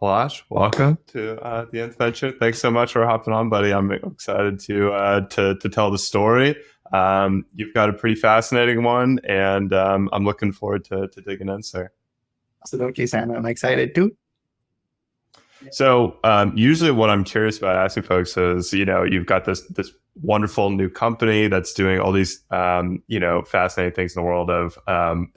Palash, welcome to the Adventure. Thanks so much for hopping on, buddy. I'm excited to tell the story. You've got a pretty fascinating one, and I'm looking forward to digging in, sir. Absolutely, Sam. I'm excited too. So usually, what I'm curious about asking folks is, you've got this wonderful new company that's doing all these fascinating things in the world of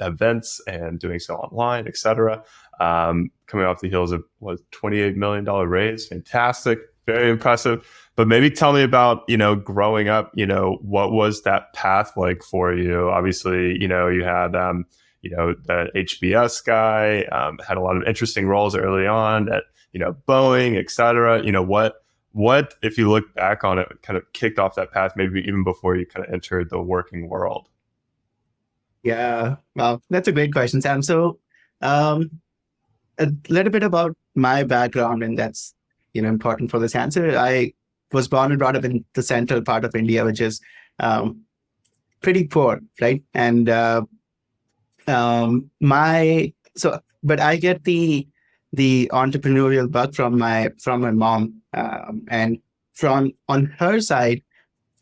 events and doing so online, etc. Coming off the heels of what $28 million raise, fantastic, very impressive. But maybe tell me about growing up. What was that path like for you? Obviously, you had the HBS guy, had a lot of interesting roles early on at Boeing, et cetera. What, if you look back on it, kind of kicked off that path, maybe even before you kind of entered the working world? Yeah, well, that's a great question, Sam. So, um, a little bit about my background, and that's important for this answer. I was born and brought up in the central part of India, which is um, pretty poor, right? And my so, but I get the entrepreneurial bug from my mom, and from on her side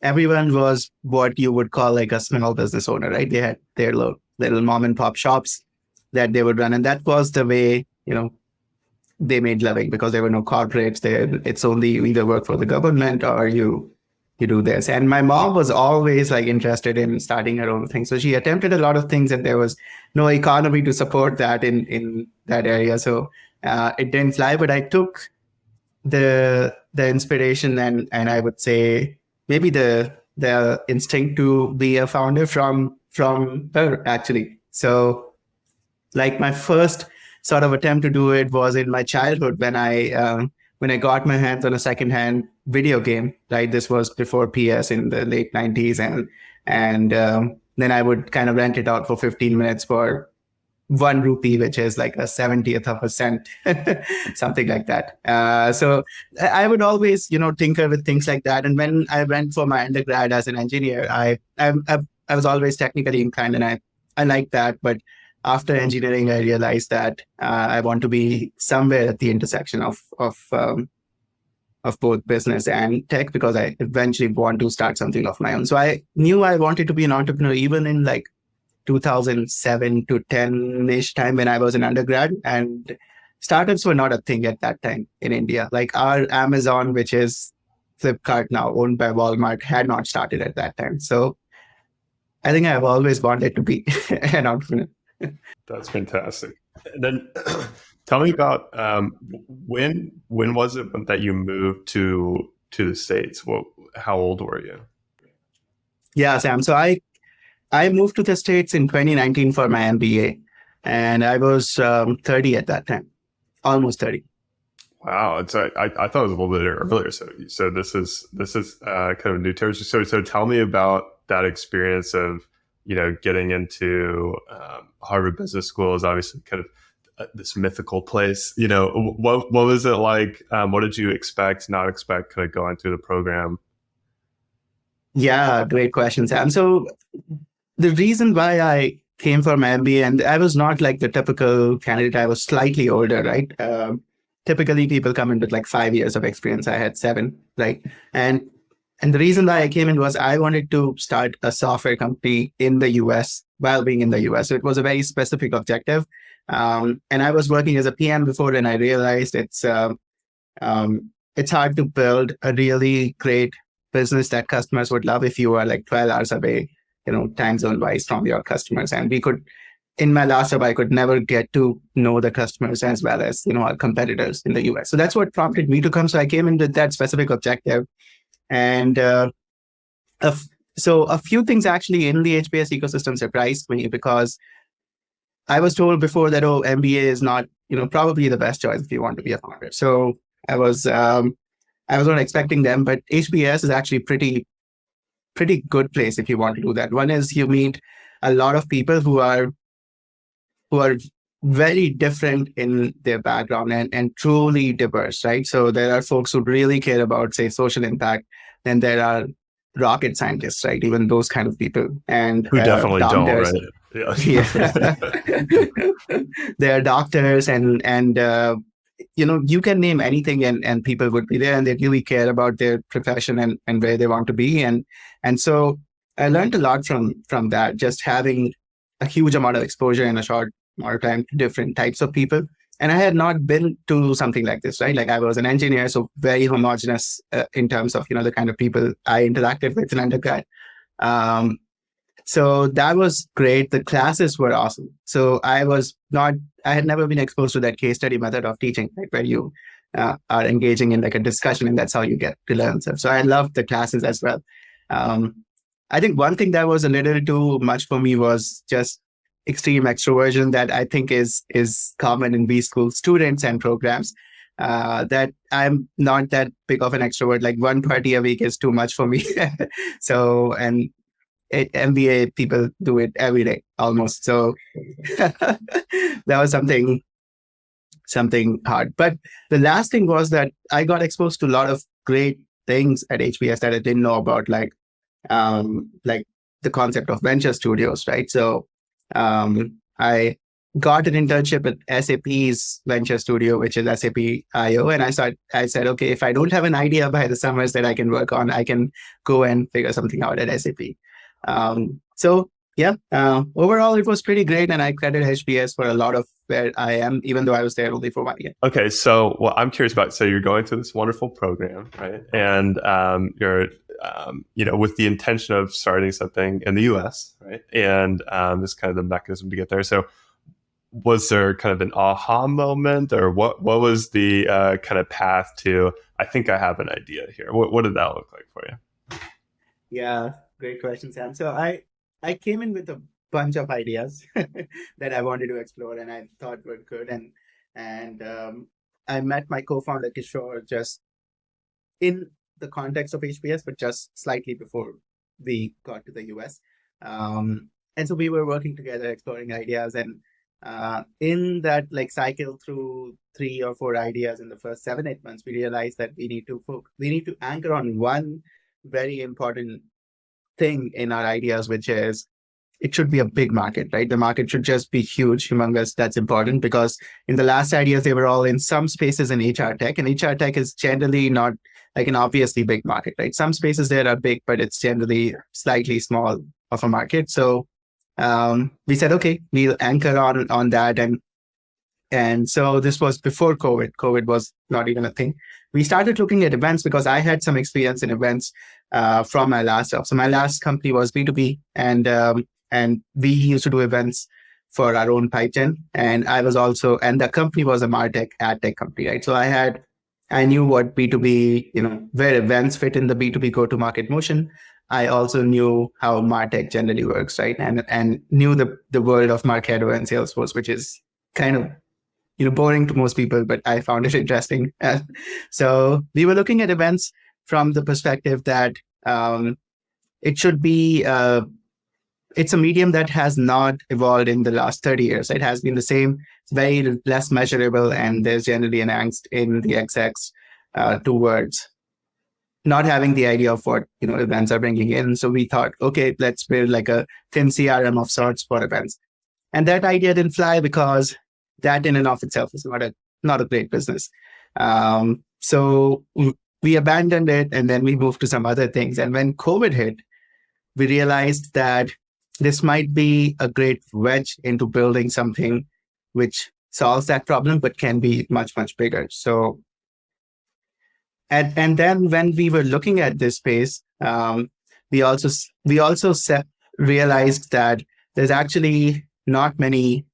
everyone was what you would call like a small business owner, right? They had their little mom and pop shops that they would run. And that was the way, they made living because there were no corporates there. It's only you either work for the government or you do this. And my mom was always like interested in starting her own thing. So she attempted a lot of things and there was no economy to support that in that area. So it didn't fly, but I took the inspiration and I would say maybe the instinct to be a founder from her actually. So like my first sort of attempt to do it was in my childhood when I got my hands on a secondhand video game. Right, this was before PS in the late '90s, and then I would kind of rent it out for 15 minutes for 1 rupee, which is like a 70th of a cent, something like that. So I would always, tinker with things like that. And when I went for my undergrad as an engineer, I was always technically inclined, and I liked that. But after engineering, I realized that I want to be somewhere at the intersection of both business and tech because I eventually want to start something of my own. So I knew I wanted to be an entrepreneur even in like 2007 to 10-ish time when I was an undergrad. And startups were not a thing at that time in India. Like our Amazon, which is Flipkart now owned by Walmart, had not started at that time. So I think I've always wanted to be an entrepreneur. That's fantastic. And then tell me about when was it that you moved to the States? How old were you? Yeah, Sam. So I moved to the States in 2019 for my MBA, and I was 30 at that time, almost 30. Wow, I thought it was a little bit earlier. So this is kind of new territory. So tell me about that experience of getting into Harvard Business School is obviously kind of this mythical place. What was it like? What did you expect, not expect, kind of going through the program? Yeah, great question, Sam. So the reason why I came for my MBA, and I was not like the typical candidate, I was slightly older, right? Typically, people come in with like 5 years of experience. I had 7, right? And the reason why I came in was I wanted to start a software company in the US while being in the US. So it was a very specific objective. And I was working as a PM before, and I realized it's hard to build a really great business that customers would love if you are like 12 hours away, time zone wise from your customers. And in my last job, I could never get to know the customers as well as, our competitors in the US. So that's what prompted me to come. So I came in with that specific objective. And so a few things actually in the HBS ecosystem surprised me because I was told before that, oh, MBA is not, probably the best choice if you want to be a founder. So I was, I was not expecting them, but HBS is actually pretty good place if you want to do that. One is you meet a lot of people who are very different in their background and truly diverse, right? So there are folks who really care about, say, social impact. Then there are rocket scientists, right? Even those kind of people. And Who definitely don't, doctors. right? Yeah. Yeah. There are doctors and you can name anything and people would be there and they really care about their profession and where they want to be. And so I learned a lot from that, just having a huge amount of exposure in a short amount of time to different types of people. And I had not been to something like this, right? Like I was an engineer, so very homogenous in terms of, the kind of people I interacted with in undergrad. Um, so that was great. The classes were awesome. So I had never been exposed to that case study method of teaching, right, where you are engaging in like a discussion and that's how you get to learn stuff. So I loved the classes as well. Um, I think one thing that was a little too much for me was just extreme extroversion that I think is common in B school students and programs. That I'm not that big of an extrovert. Like one party a week is too much for me. So, and MBA people do it every day almost. So that was something hard. But the last thing was that I got exposed to a lot of great things at HBS that I didn't know about, like the concept of venture studios, right? So I got an internship at SAP's venture studio, which is SAP IO, and I said, okay, if I don't have an idea by the summers that I can work on, I can go and figure something out at SAP. So yeah, overall it was pretty great, and I credit HBS for a lot of where I am, even though I was there only for 1 year. Okay, so what I'm curious about, so you're going to this wonderful program, right? And you're, with the intention of starting something in the U.S., right? And this is kind of the mechanism to get there. So, was there kind of an aha moment, or what was the kind of path to? I think I have an idea here. What did that look like for you? Yeah, great question, Sam. So I came in with a bunch of ideas that I wanted to explore and I thought were good, and I met my co-founder Kishore just in the context of HBS, but just slightly before we got to the US. And so we were working together, exploring ideas, and in that like cycle through 3 or 4 ideas in the first 7-8 months, we realized that we need to anchor on one very important thing in our ideas, which is it should be a big market, right? The market should just be huge, humongous. That's important because in the last ideas, they were all in some spaces in HR tech, and HR tech is generally not like an obviously big market, right? Some spaces there are big, but it's generally slightly small of a market. So we said, okay, we'll anchor on that, and so this was before COVID. COVID was not even a thing. We started looking at events because I had some experience in events from my last job. So my last company was B2B, and we used to do events for our own pipe gen. And I was also, and the company was a MarTech ad tech company, right? So I knew what B2B, where events fit in the B2B go-to-market motion. I also knew how MarTech generally works, right? And knew the world of Marketo and Salesforce, which is kind of boring to most people, but I found it interesting. So we were looking at events from the perspective that it should be, it's a medium that has not evolved in the last 30 years. It has been the same, very less measurable, and there's generally an angst in the execs towards not having the idea of what events are bringing in. So we thought, okay, let's build like a thin CRM of sorts for events. And that idea didn't fly because that in and of itself is not a great business. So we abandoned it and then we moved to some other things. And when COVID hit, we realized that this might be a great wedge into building something which solves that problem, but can be much, much bigger. So, and then when we were looking at this space, we also realized that there's actually not many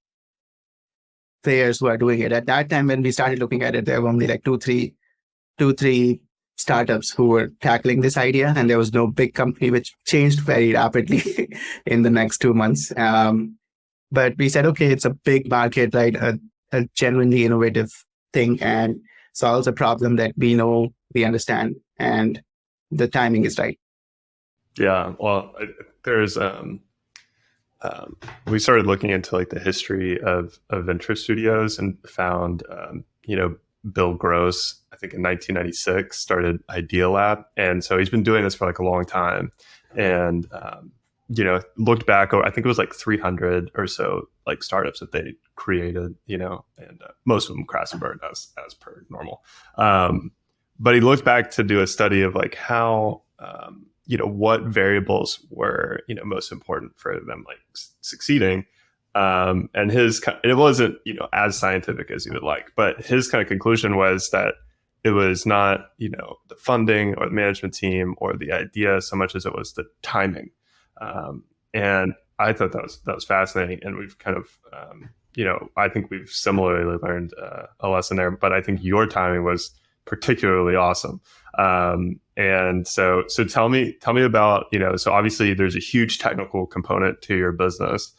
players who are doing it. At that time, when we started looking at it, there were only like two, three startups who were tackling this idea, and there was no big company, which changed very rapidly in the next 2 months. But we said, okay, it's a big market, right? A genuinely innovative thing, and solves a problem that we know, we understand, and the timing is right. Yeah, well, there's we started looking into like the history of venture studios and found Bill Gross, I think in 1996 started Idea Lab, and so he's been doing this for like a long time. And looked back over, I think it was like 300 or so like startups that they created, and most of them crash and burn as per normal. But he looked back to do a study of like how, what variables were, most important for them like succeeding. And it wasn't, as scientific as you would like, but his kind of conclusion was that it was not, the funding or the management team or the idea so much as it was the timing. And I thought that was fascinating. And we've kind of, I think we've similarly learned a lesson there, but I think your timing was particularly awesome. And so tell me about, so obviously there's a huge technical component to your business.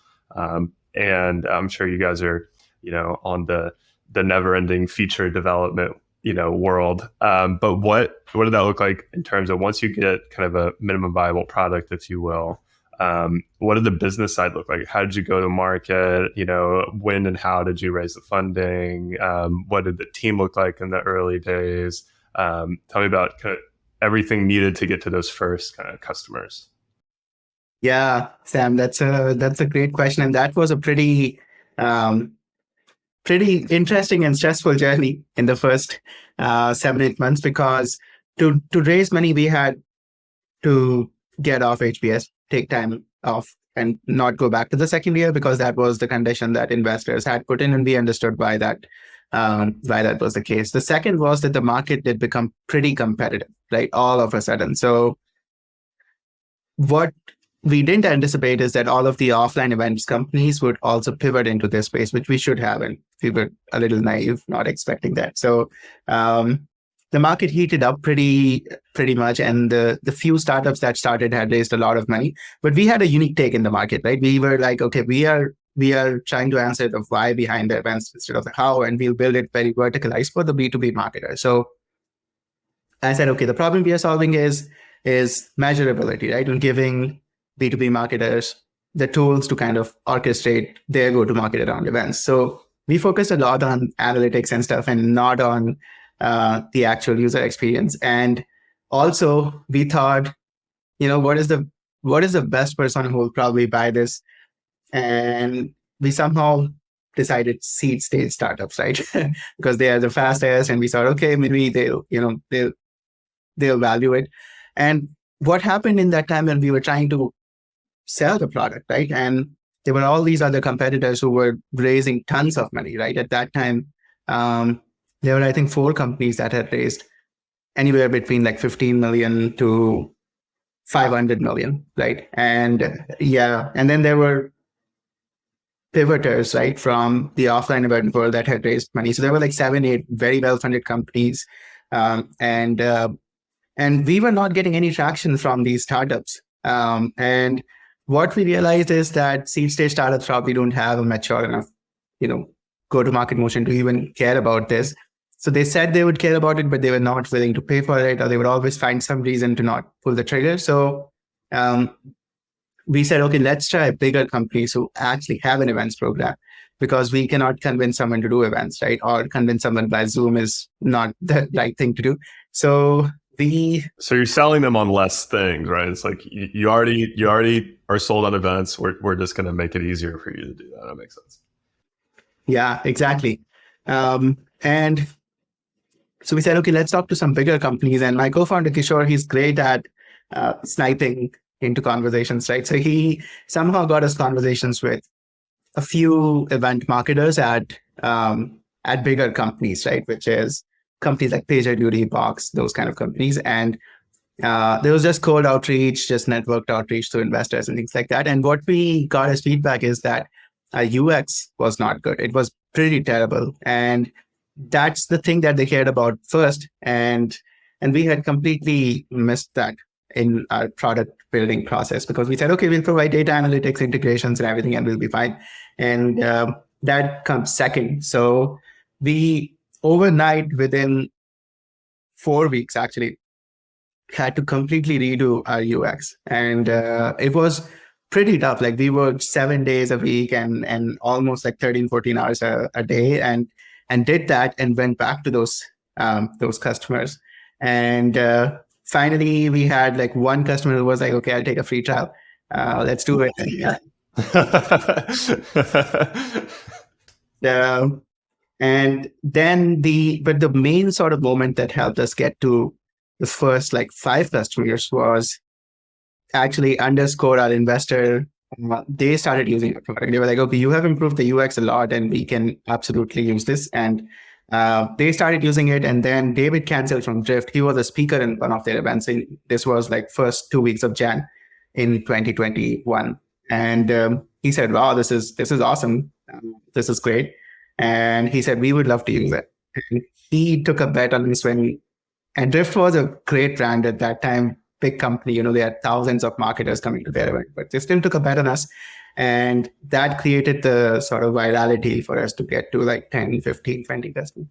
And I'm sure you guys are, on the never ending feature development, world. But what did that look like in terms of once you get kind of a minimum viable product, if you will? What did the business side look like? How did you go to market? When and how did you raise the funding? What did the team look like in the early days? Tell me about kind of everything needed to get to those first kind of customers. Yeah, Sam, that's a great question, and that was a pretty interesting and stressful journey in the first 7-8 months, because to raise money we had to get off HBS, take time off, and not go back to the second year, because that was the condition that investors had put in, and we understood why that was the case. The second was that the market did become pretty competitive, right? All of a sudden. So what we didn't anticipate is that all of the offline events companies would also pivot into this space, which we should have, and we were a little naive, not expecting that. So the market heated up pretty much, and the few startups that started had raised a lot of money. But we had a unique take in the market, right? We were like, okay, we are trying to answer the why behind the events instead of the how, and we'll build it very verticalized for the B2B marketer. So I said, okay, the problem we are solving is measurability, right? And giving B2B marketers the tools to kind of orchestrate their go-to-market around events. So we focused a lot on analytics and stuff, and not on the actual user experience. And also, we thought, what is the best person who will probably buy this? And we somehow decided seed stage startups, right? Because they are the fastest, and we thought, okay, maybe they'll value it. And what happened in that time when we were trying to sell the product, right? And there were all these other competitors who were raising tons of money, right? At that time, there were, I think, 4 companies that had raised anywhere between like 15 million to 500 million, right? And yeah, and then there were pivoters, right, from the offline event world that had raised money. So there were like 7, 8 very well-funded companies, and we were not getting any traction from these startups. And what we realized is that seed stage startups probably don't have a mature enough, go-to-market motion to even care about this. So they said they would care about it, but they were not willing to pay for it, or they would always find some reason to not pull the trigger. So we said, okay, let's try bigger companies who actually have an events program, because we cannot convince someone to do events, right? Or convince someone by Zoom is not the right thing to do. So you're selling them on less things, right? It's like you already are sold on events. We're just going to make it easier for you to do that. That makes sense. Yeah, exactly. And so we said, okay, let's talk to some bigger companies. And my co-founder Kishore, he's great at sniping into conversations, right? So he somehow got us conversations with a few event marketers at bigger companies, right? Which is companies like PagerDuty, Box, those kind of companies. And there was just cold outreach, just networked outreach to investors and things like that. And what we got as feedback is that our UX was not good. It was pretty terrible. And that's the thing that they cared about first. And we had completely missed that in our product building process, because we said, okay, we'll provide data analytics, integrations and everything, and we'll be fine. And that comes second. So we overnight, within 4 weeks, actually had to completely redo our UX. And it was pretty tough. Like we worked 7 days a week and almost like 13, 14 hours a day, and did that, and went back to those customers. And finally we had like one customer who was like, okay, I'll take a free trial. Let's do it. Yeah. Um, and then the main sort of moment that helped us get to the first like 5 customers was actually underscore our investor. They started using our product. They were like, okay, you have improved the UX a lot and we can absolutely use this. And they started using it. And then David canceled from Drift. He was a speaker in one of their events. This was like first 2 weeks of Jan in 2021. And he said, wow, this is awesome. This is great. And he said, we would love to use it. And he took a bet on this and Drift was a great brand at that time, big company. They had thousands of marketers coming to their event, but they still took a bet on us. And that created the sort of virality for us to get to like 10, 15, 20 customers.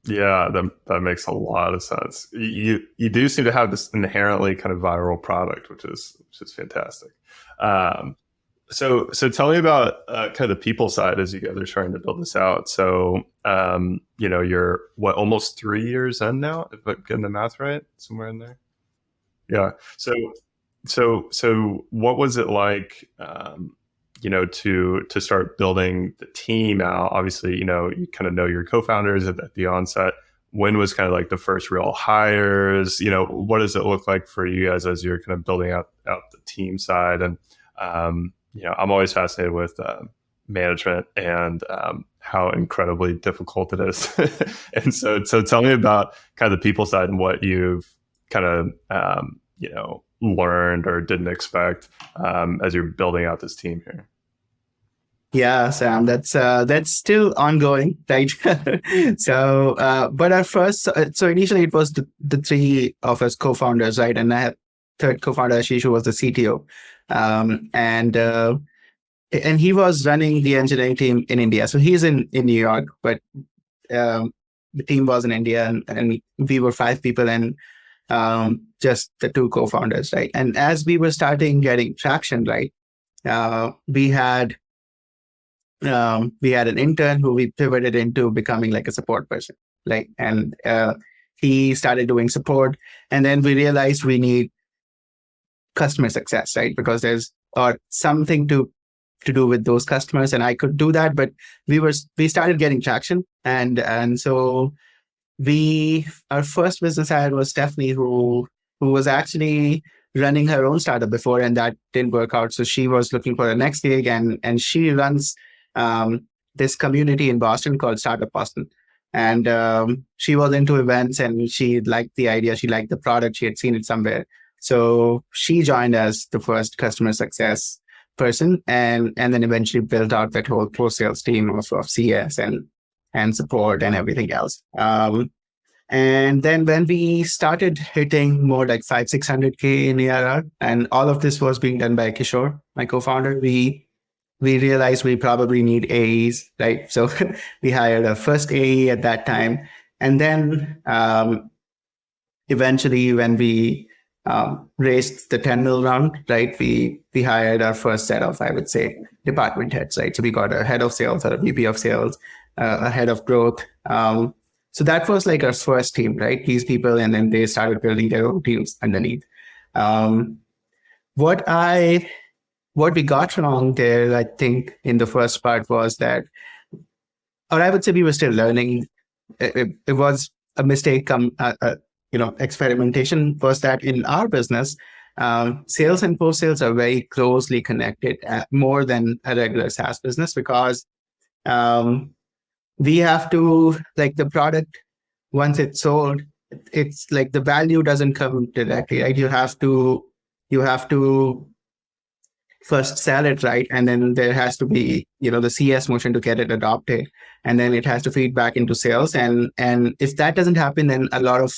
Yeah, that makes a lot of sense. You do seem to have this inherently kind of viral product, which is fantastic. Um, so tell me about kind of the people side as you guys are trying to build this out. So you're what, almost 3 years in now, if I'm getting the math right, somewhere in there. Yeah. So what was it like, to start building the team out? Obviously, you kind of know your co-founders at the onset. When was kind of like the first real hires? What does it look like for you guys as you're kind of building out the team side? And I'm always fascinated with management and how incredibly difficult it is. And so tell me about kind of the people side and what you've kind of learned or didn't expect as you're building out this team here. Yeah, Sam, that's still ongoing, right? But our first, so initially it was the three of us co-founders, right? And I had third co-founder Ashish, who was the CTO, and he was running the engineering team in India. So he's in New York, but the team was in India, and we were 5 people, and just the two co-founders, right? And as we were starting getting traction, right, we had an intern who we pivoted into becoming like a support person, like, and he started doing support, and then we realized we need customer success, right? Because there's or something to do with those customers, and I could do that, but we started getting traction, and so our first business hire was Stephanie, who was actually running her own startup before, and that didn't work out. So she was looking for the next gig, and she runs this community in Boston called Startup Boston. And she was into events, and she liked the idea. She liked the product. She had seen it somewhere. So she joined as the first customer success person, and then eventually built out that whole post-sales team of CS and support and everything else. And then when we started hitting more like 500-600K in ARR, and all of this was being done by Kishore, my co-founder, we realized we probably need AEs, right? So we hired our first AE at that time. And then eventually when we raised the 10 mil round, right, we hired our first set of, I would say, department heads, right? So we got a head of sales or a VP of sales, a head of growth. So that was like our first team, right? These people, and then they started building their own teams underneath. What we got wrong there, I think, in the first part was that, or I would say we were still learning. It was a mistake. Experimentation was that in our business, sales and post sales are very closely connected, more than a regular SaaS business, because we have to, like, the product, once it's sold, it's like the value doesn't come directly, right? You have to first sell it, right? And then there has to be, the CS motion to get it adopted. And then it has to feed back into sales. And if that doesn't happen, then a lot of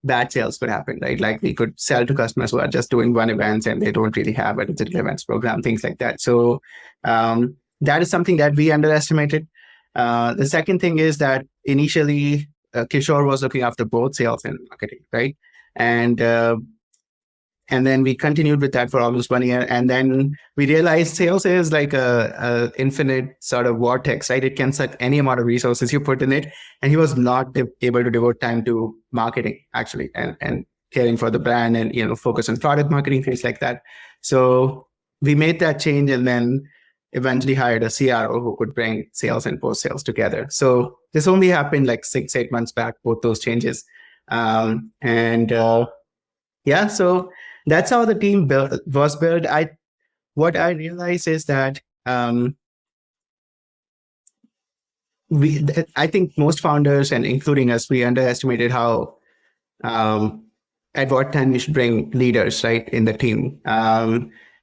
bad sales could happen, right? Like we could sell to customers who are just doing one event and they don't really have a digital events program, things like that. So that is something that we underestimated. The second thing is that initially Kishore was looking after both sales and marketing, right? And then we continued with that for almost 1 year. And then we realized sales is like a infinite sort of vortex, right? It can suck any amount of resources you put in it. And he was not able to devote time to marketing, actually. And caring for the brand and focus on product marketing, things like that. So we made that change, and then eventually hired a CRO who could bring sales and post sales together. So this only happened like 6-8 months back, both those changes. And yeah, so that's how the team was built. What I realized is that I think most founders, and including us, we underestimated how um, at what time we should bring leaders, right, in the team.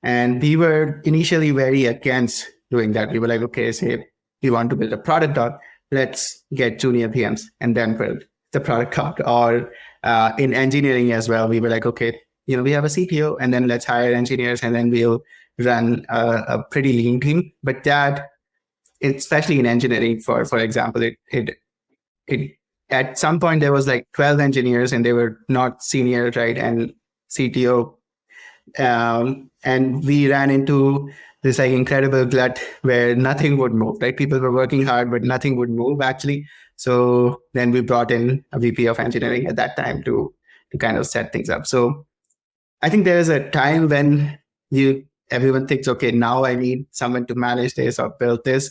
And we were initially very against doing that. We were like, okay, say we want to build a product out, let's get junior PMs and then build the product out. Or in engineering as well, we were like, okay, we have a CTO, and then let's hire engineers, and then we'll run a pretty lean team. But that, especially in engineering, for example, it at some point there was like 12 engineers, and they were not senior, right, and CTO, and we ran into this like incredible glut where nothing would move, right? People were working hard, but nothing would move actually. So then we brought in a VP of engineering at that time to kind of set things up. So I think there is a time when everyone thinks, okay, now I need someone to manage this or build this.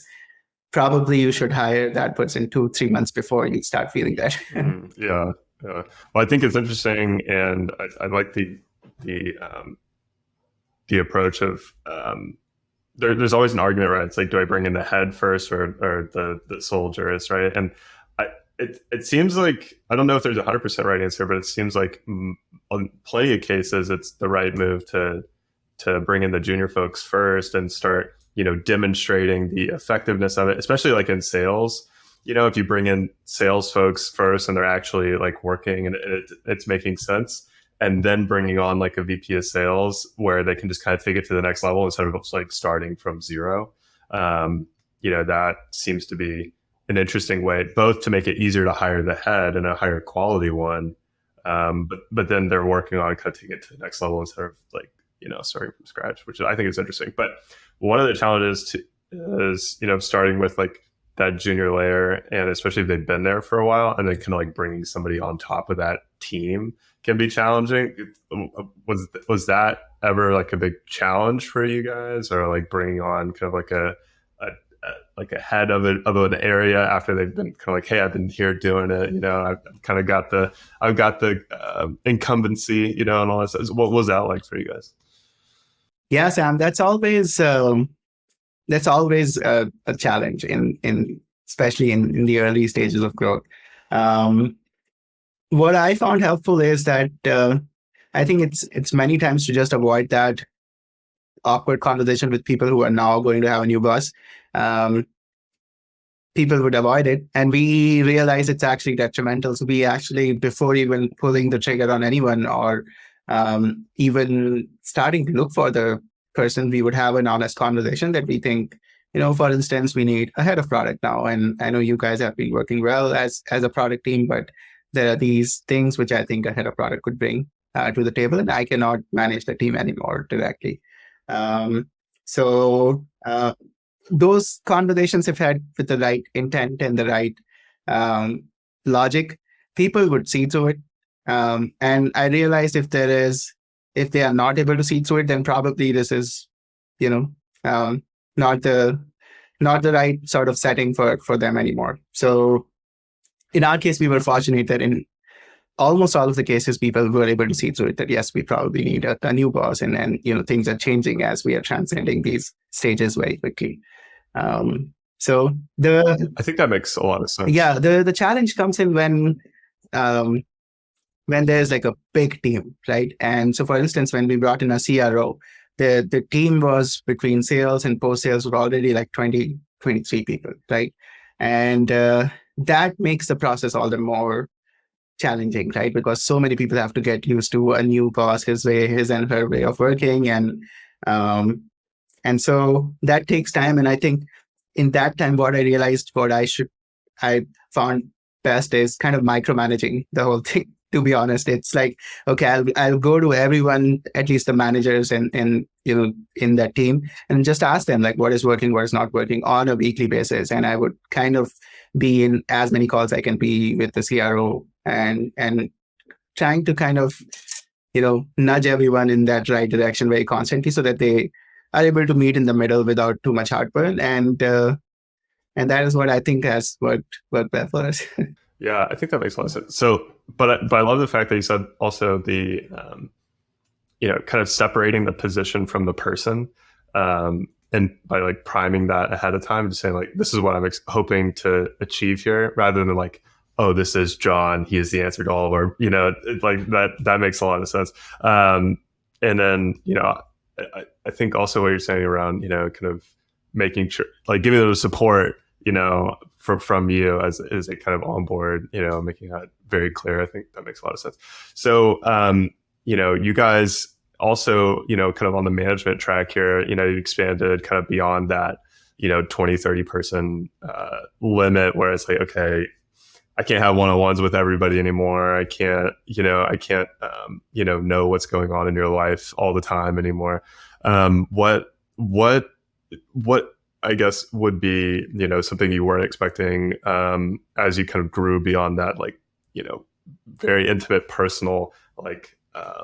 Probably you should hire that person 2-3 months before you start feeling that. Yeah. Well, I think it's interesting, and I like the approach of there's always an argument, right? It's like, do I bring in the head first or the soldiers, right? And it seems like, I don't know if there's 100% right answer, but it seems like on plenty of cases it's the right move to bring in the junior folks first and start demonstrating the effectiveness of it, especially like in sales. If you bring in sales folks first and they're actually like working and it's making sense, and then bringing on like a VP of sales where they can just kind of take it to the next level instead of just like starting from zero. That seems to be an interesting way, both to make it easier to hire the head and a higher quality one. But then they're working on cutting it to the next level instead of like, starting from scratch, which I think is interesting. But one of the challenges is, starting with like that junior layer, and especially if they've been there for a while, and then kind of like bringing somebody on top of that team can be challenging. Was that ever like a big challenge for you guys, or like bringing on kind of like a head of an area after they've been kind of like, hey, I've been here doing it, I've kind of got the incumbency, and all that stuff. What was that like for you guys? Yeah, Sam, that's always a challenge in especially in the early stages of growth. What I found helpful is that I think it's many times to just avoid that awkward conversation with people who are now going to have a new boss. People would avoid it, and we realize it's actually detrimental. So we actually, before even pulling the trigger on anyone or even starting to look for the person, we would have an honest conversation that we think, for instance, we need a head of product now. And I know you guys have been working well as a product team, but there are these things which I think a head of product could bring to the table, and I cannot manage the team anymore directly. So those conversations, if had with the right intent and the right logic, people would see through it. And I realized if they are not able to see through it, then probably this is, not the right sort of setting for them anymore. So in our case, we were fortunate that in almost all of the cases, people were able to see through it that yes, we probably need a new boss, and things are changing as we are transcending these stages very quickly. So I think that makes a lot of sense. Yeah, the challenge comes in when there's like a big team, right? And so, for instance, when we brought in a CRO, the team was between sales and post sales were already like 20, 23 people, right? And that makes the process all the more challenging, right? Because so many people have to get used to a new boss, his and her way of working, and so that takes time. And I think in that time, what I realized, I found best is kind of micromanaging the whole thing. To be honest, it's like, okay, I'll go to everyone, at least the managers and in that team, and just ask them like what is working, what is not working on a weekly basis. And I would kind of be in as many calls I can be with the CRO and trying to kind of, nudge everyone in that right direction very constantly so that they are able to meet in the middle without too much heartburn. And that is what I think has worked well for us. Yeah, I think that makes a lot of sense. So, but I love the fact that you said also the kind of separating the position from the person, and by like priming that ahead of time, just saying like, this is what I'm hoping to achieve here, rather than like, oh, this is John, he is the answer to all of our, like that makes a lot of sense. And then I think also what you're saying around kind of making sure, like giving them the support from you as a kind of on board, making that very clear. I think that makes a lot of sense. So you guys also, kind of on the management track here, you expanded kind of beyond that, 20, 30 person limit, where it's like, okay, I can't have one-on-ones with everybody anymore. I can't know what's going on in your life all the time anymore. What I guess would be, something you weren't expecting, as you kind of grew beyond that, like, very intimate, personal, like,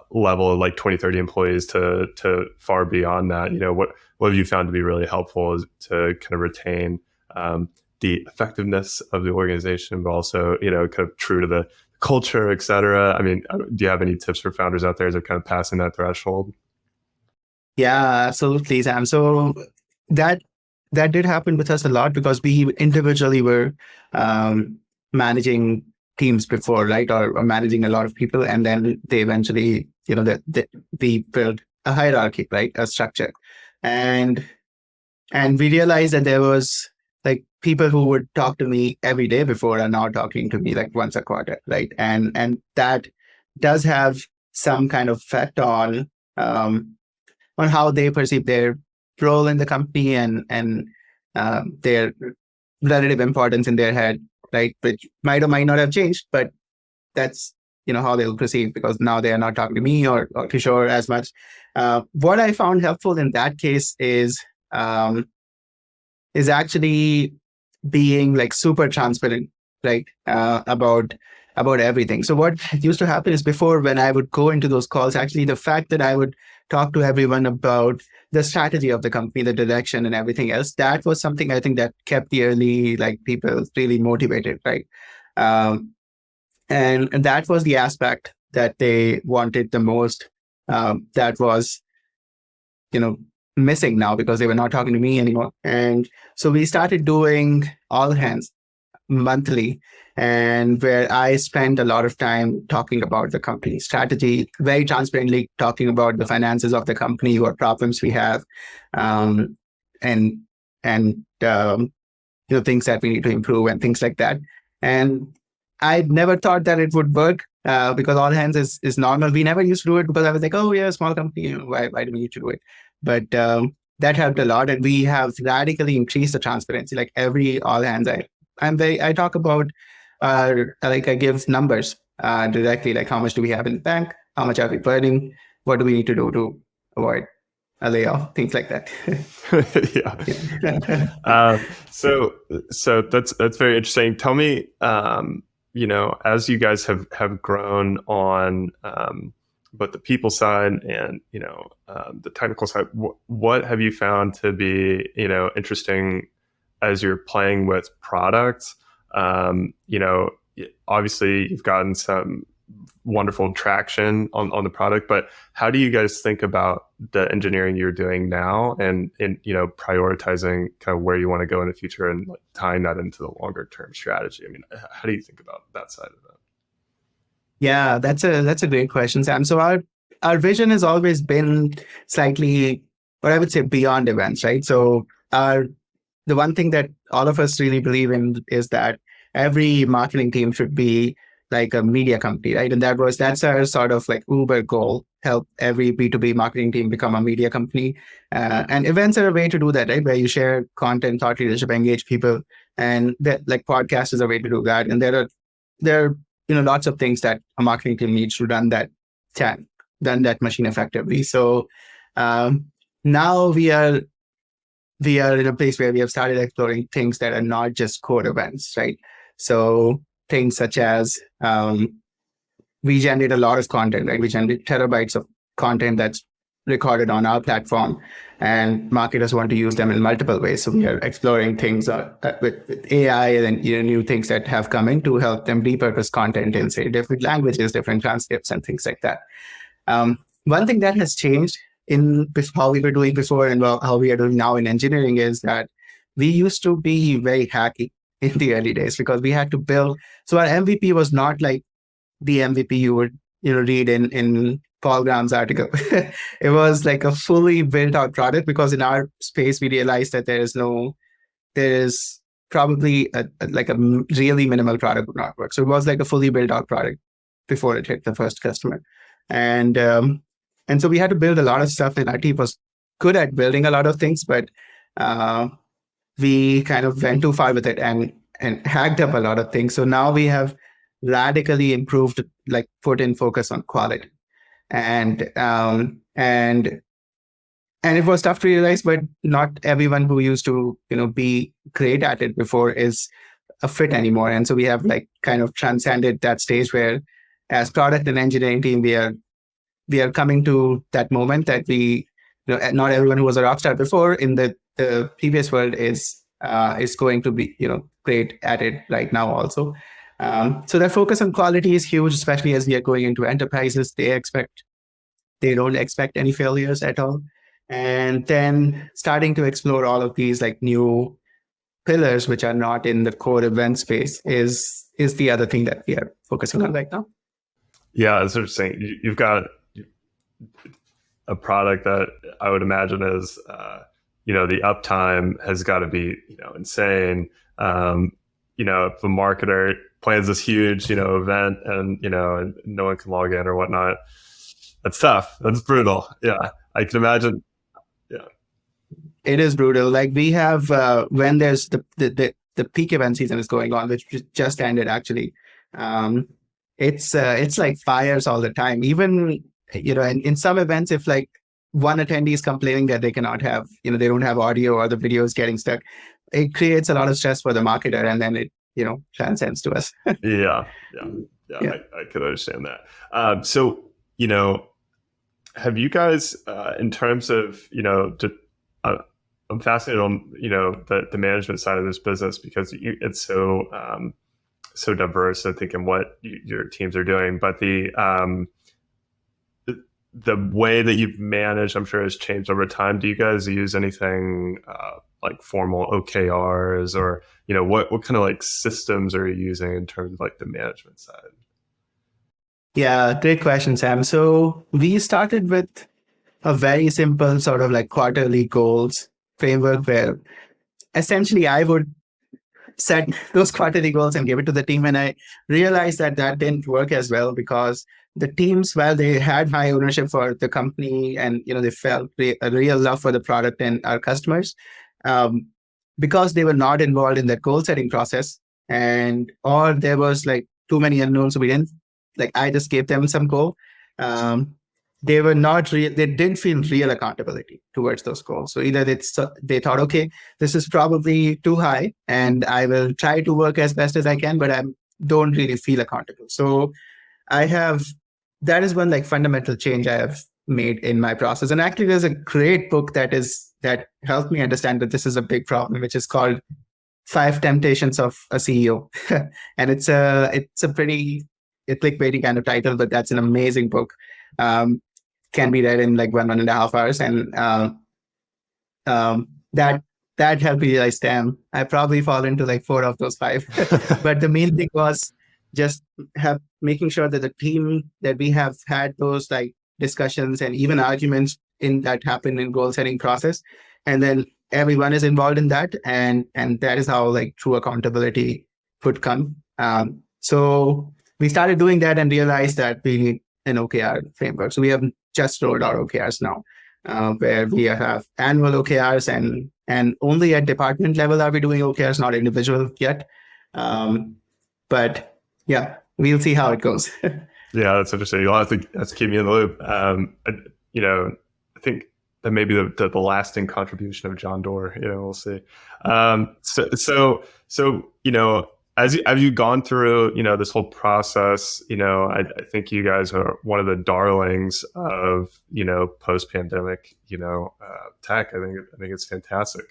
level of like 20, 30 employees to far beyond that. What have you found to be really helpful is to kind of retain, the effectiveness of the organization, but also, kind of true to the culture, et cetera. I mean, do you have any tips for founders out there as they're kind of passing that threshold? Yeah, absolutely, Sam. So that that did happen with us a lot because we individually were managing teams before, right, or managing a lot of people, and then they eventually, that we built a hierarchy, right, a structure, and we realized that there was like people who would talk to me every day before are now talking to me like once a quarter, right, and that does have some kind of effect um, on how they perceive their role in the company and their relative importance in their head, right? Which might or might not have changed, but that's how they'll perceive because now they are not talking to me or Kishore as much. What I found helpful in that case um, is actually being like super transparent, right? About everything. So what used to happen is before when I would go into those calls, actually the fact that I would talk to everyone about the strategy of the company, the direction and everything else, that was something I think that kept the early like people really motivated, right? Um, and that was the aspect that they wanted the most. That was you know missing now because they were not talking to me anymore. And so we started doing all hands monthly, and where I spend a lot of time talking about the company strategy, very transparently talking about the finances of the company, what problems we have, um, and and things that we need to improve and things like that. And I never thought that it would work because all hands is normal. We never used to do it because I was like, oh yeah, small company, why do we need to do it? But that helped a lot, and we have radically increased the transparency. Like every all hands, I talk about like I give numbers directly, like how much do we have in the bank, how much are we burning, what do we need to do to avoid a layoff, things like that. Yeah. Yeah. So that's very interesting. Tell me, as you guys have grown on, both the people side and the technical side, what have you found to be interesting as you're playing with products? Obviously you've gotten some wonderful traction on the product, but how do you guys think about the engineering you're doing now and prioritizing kind of where you want to go in the future and like tying that into the longer term strategy? I mean, how do you think about that side of it? Yeah, that's a great question, Sam. So our vision has always been slightly, what I would say, beyond events, right? So our the one thing that all of us really believe in is that every marketing team should be like a media company, right? And that's our sort of like Uber goal: help every B2B marketing team become a media company. And events are a way to do that, right? Where you share content, thought leadership, engage people, and that like podcast is a way to do that. And there are lots of things that a marketing team needs to can run that machine effectively. So um, now we are in a place where we have started exploring things that are not just core events, right? So things such as we generate a lot of content, right? We generate terabytes of content that's recorded on our platform, and marketers want to use them in multiple ways. So we are exploring things with AI and new things that have come in to help them repurpose content in, say, different languages, different transcripts, and things like that. One thing that has changed in how we were doing before and how we are doing now in engineering is that we used to be very hacky in the early days because we had to build. So our MVP was not like the MVP you would read in Paul Graham's article. It was like a fully built out product because in our space we realized that there is probably like a really minimal product would not work. So it was like a fully built out product before it hit the first customer, and so we had to build a lot of stuff. And our team was good at building a lot of things, but uh, we kind of went too far with it and hacked up a lot of things. So now we have radically improved, like put in focus on quality, and and it was tough to realize, but not everyone who used to be great at it before is a fit anymore. And so we have like kind of transcended that stage where, as product and engineering team, we are coming to that moment that not everyone who was a rock star before in the previous world is going to be great at it right now also. So that focus on quality is huge, especially as we are going into enterprises. They don't expect any failures at all. And then starting to explore all of these like new pillars, which are not in the core event space, is the other thing that we are focusing on right now. Yeah, it's interesting. You've got a product that I would imagine is, the uptime has got to be, insane. If a marketer plans this huge, event and no one can log in or whatnot, that's tough. That's brutal. Yeah, I can imagine. Yeah. It is brutal. Like we have when there's the peak event season is going on, which just ended actually. Um, it's like fires all the time. Even in some events, if like one attendee is complaining that they cannot have they don't have audio or the video is getting stuck, it creates a lot of stress for the marketer, and then it transcends to us. Yeah, yeah, yeah. Yeah. I could understand that. So, have you guys, in terms of, uh, I'm fascinated on, the management side of this business because it's so diverse, I think, in what your teams are doing. But the way that you've managed, I'm sure, has changed over time. Do you guys use anything like formal OKRs, or what kind of like systems are you using in terms of like the management side? Yeah, great question, Sam. So we started with a very simple sort of like quarterly goals framework where essentially I would set those quarterly goals and give it to the team. And I realized that that didn't work as well because the teams, while they had high ownership for the company and they felt a real love for the product and our customers, um, because they were not involved in that goal setting process, and or there was like too many unknowns, so we didn't like I just gave them some goal. Um, they were not real. They didn't feel real accountability towards those goals. So either they thought, okay, this is probably too high, and I will try to work as best as I can, but I don't really feel accountable. So I have that is one like fundamental change I have made in my process. And actually, there's a great book that helped me understand that this is a big problem, which is called Five Temptations of a CEO. And it's a pretty clickbaity kind of title, but that's an amazing book. Can be read in like 1.5 hours, and um, that that helped me realize, damn, I probably fall into like four of those five. But the main thing was just making sure that the team that we have had those like discussions and even arguments in that happen in goal setting process, and then everyone is involved in that, and that is how like true accountability could come. So we started doing that and realized that we need an OKR framework. So we have just rolled out OKRs now, where we have annual OKRs, and only at department level are we doing OKRs, not individual yet. But yeah, we'll see how it goes. Yeah, that's interesting. You'll have to keep me in the loop. I think that may be the lasting contribution of John Doerr. We'll see. So Have you gone through, this whole process? I think you guys are one of the darlings of, post pandemic, tech. I think it's fantastic.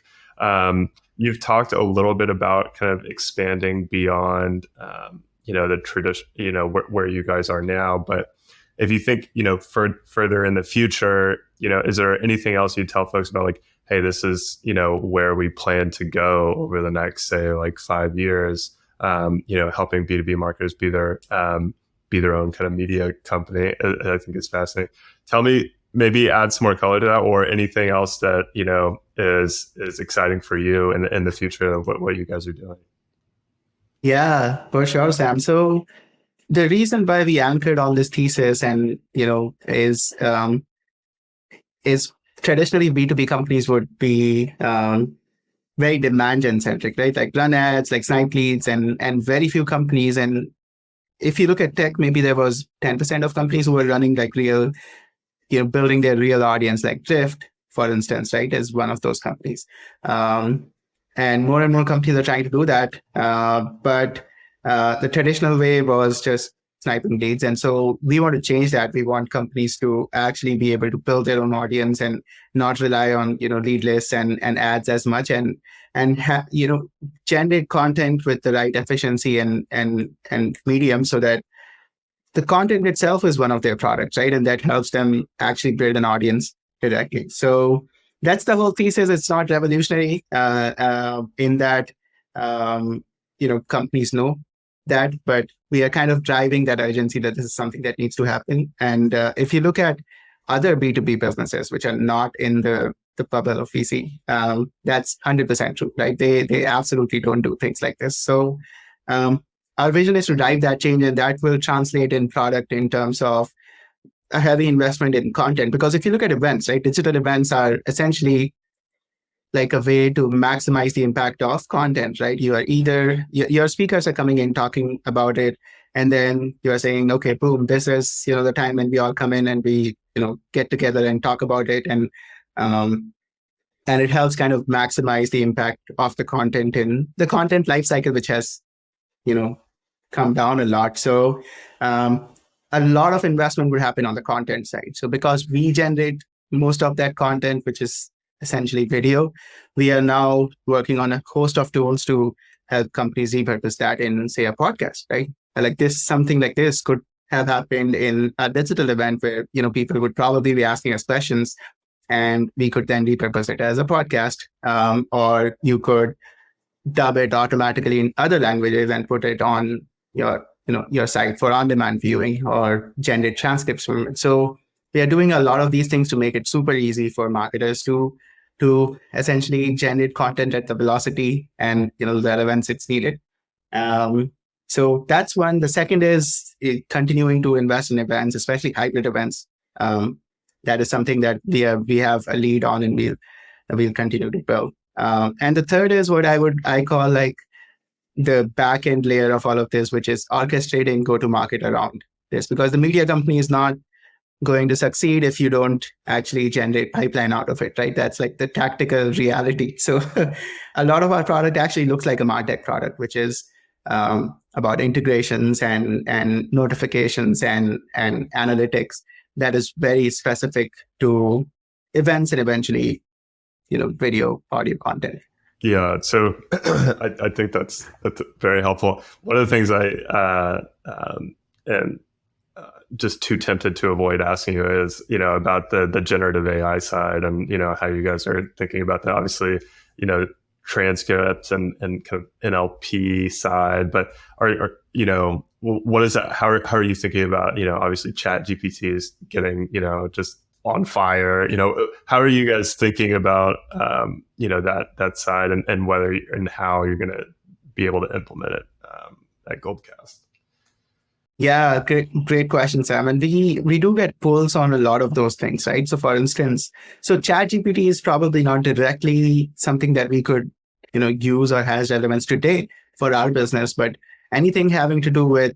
You've talked a little bit about kind of expanding beyond, the tradition, where you guys are now. But if you think, further in the future, is there anything else you'd tell folks about, like, hey, this is, where we plan to go over the next, say, like 5 years? Helping B2B marketers be their own kind of media company. I think it's fascinating. Tell me, maybe add some more color to that, or anything else that is exciting for you in the future of what you guys are doing. Yeah, for sure, Sam. So the reason why we anchored on this thesis and, is traditionally B2B companies would be very demand gen centric, right? Like run ads, like snipe leads, and very few companies. And if you look at tech, maybe there was 10% of companies who were running like real, building their real audience, like Drift, for instance, right, is one of those companies. And more companies are trying to do that. But the traditional way was just sniping leads. And so we want to change that. We want companies to actually be able to build their own audience and not rely on, lead lists and ads as much, and generate content with the right efficiency and medium, so that the content itself is one of their products, right? And that helps them actually build an audience directly. So that's the whole thesis. It's not revolutionary in that, companies know that, but we are kind of driving that urgency that this is something that needs to happen. And if you look at other B2B businesses, which are not in the bubble of VC, that's 100% true, right? They absolutely don't do things like this. So our vision is to drive that change, and that will translate in product in terms of a heavy investment in content. Because if you look at events, right, digital events are essentially like a way to maximize the impact of content, right? You are either, your speakers are coming in talking about it, and then you're saying, okay, boom, this is, the time when we all come in and we, get together and talk about it. And it helps kind of maximize the impact of the content in the content lifecycle, which has, come down a lot. So a lot of investment would happen on the content side. So because we generate most of that content, which is essentially video, we are now working on a host of tools to help companies repurpose that in, say, a podcast, right? Like this, something like this could have happened in a digital event where, people would probably be asking us questions, and we could then repurpose it as a podcast. Or you could dub it automatically in other languages and put it on your site for on-demand viewing, or generate transcripts from it. So we are doing a lot of these things to make it super easy for marketers to essentially generate content at the velocity and the relevance it's needed. So that's one. The second is continuing to invest in events, especially hybrid events. That is something that we have a lead on, and we'll continue to build. And the third is what I call like the back end layer of all of this, which is orchestrating go-to-market around this, because the media company is not going to succeed if you don't actually generate pipeline out of it, right? That's like the tactical reality. So a lot of our product actually looks like a MarTech product, which is about integrations and notifications and analytics that is very specific to events and eventually, video, audio content. Yeah, so I think that's very helpful. One of the things and just too tempted to avoid asking you is, about the generative AI side, and how you guys are thinking about that. Obviously, transcripts and kind of NLP side, but are what is that? How are you thinking about, obviously Chat GPT is getting, just on fire, how are you guys thinking about, that side, and whether and how you're going to be able to implement it at Goldcast? Yeah, great question, Sam. And we do get pulls on a lot of those things, right? So for instance, ChatGPT is probably not directly something that we could, use or has relevance today for our business, but anything having to do with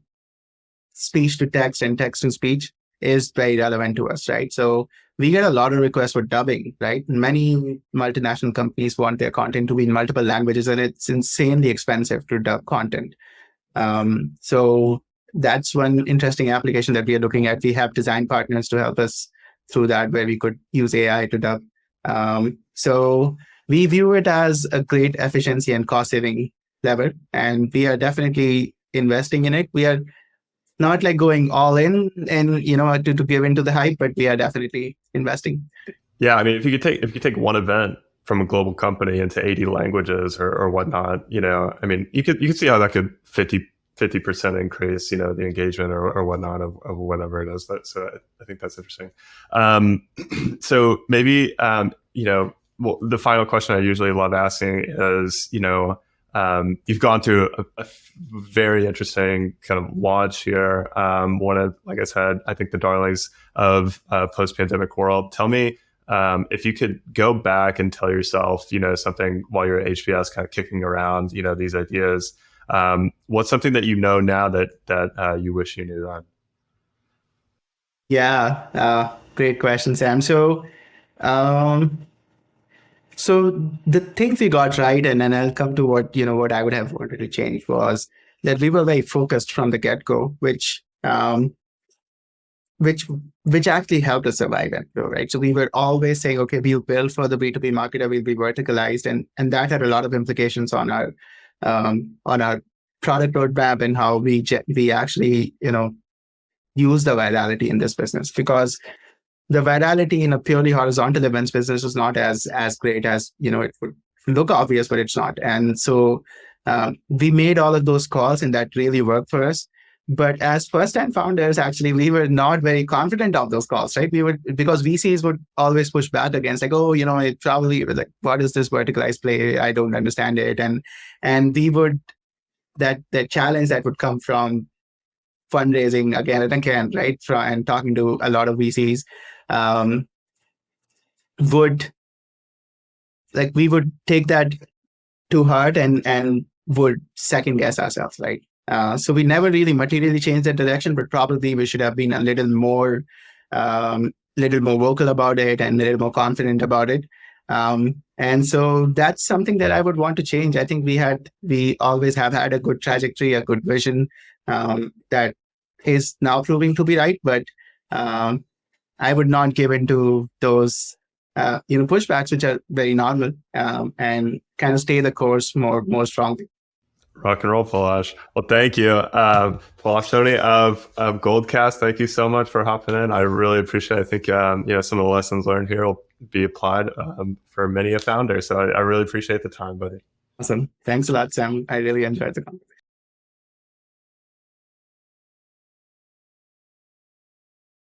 speech to text and text to speech is very relevant to us, right? So we get a lot of requests for dubbing, right? Many multinational companies want their content to be in multiple languages, and it's insanely expensive to dub content. So that's one interesting application that we are looking at. We have design partners to help us through that, where we could use AI to dub. So we view it as a great efficiency and cost saving lever, and we are definitely investing in it. We are not like going all in and to give into the hype, but we are definitely investing. Yeah, I mean, if you take one event from a global company into 80 languages or whatnot, I mean, you could see how that could 50% increase, the engagement or whatnot of whatever it is. So I think that's interesting. So maybe, well, the final question I usually love asking is, you've gone through a very interesting kind of launch here. One of, like I said, I think the darlings of post-pandemic world. Tell me, if you could go back and tell yourself, something while you're at HBS kind of kicking around, these ideas, what's something that now that you wish you knew then? Yeah, great question, Sam. Um, so the things we got right, and then I'll come to what I would have wanted to change, was that we were very focused from the get go, which which actually helped us survive and grow, right? So we were always saying, okay, we'll build for the B2B marketer, we'll be verticalized, and that had a lot of implications on our product roadmap and how we actually use the virality in this business, because the virality in a purely horizontal events business is not as great as it would look obvious, but it's not. And so we made all of those calls, and that really worked for us. But as first-time founders, actually, we were not very confident of those calls, right? We would, because VCs would always push back against, like, oh, it probably, like, what is this verticalized play? I don't understand it. And we would, that challenge that would come from fundraising again and again, right? And talking to a lot of VCs, um, would, like, we would take that to heart and would second guess ourselves, right? So we never really materially changed that direction, but probably we should have been a little more vocal about it and a little more confident about it. And so that's something that I would want to change. I think we always have had a good trajectory, a good vision, that is now proving to be right. But I would not give into those pushbacks, which are very normal, and kind of stay the course more strongly. Rock and roll, Palash. Well, thank you. Palash Soni of Goldcast, thank you so much for hopping in. I really appreciate it. I think, some of the lessons learned here will be applied for many a founder. So I really appreciate the time, buddy. Awesome. Thanks a lot, Sam. I really enjoyed the conversation.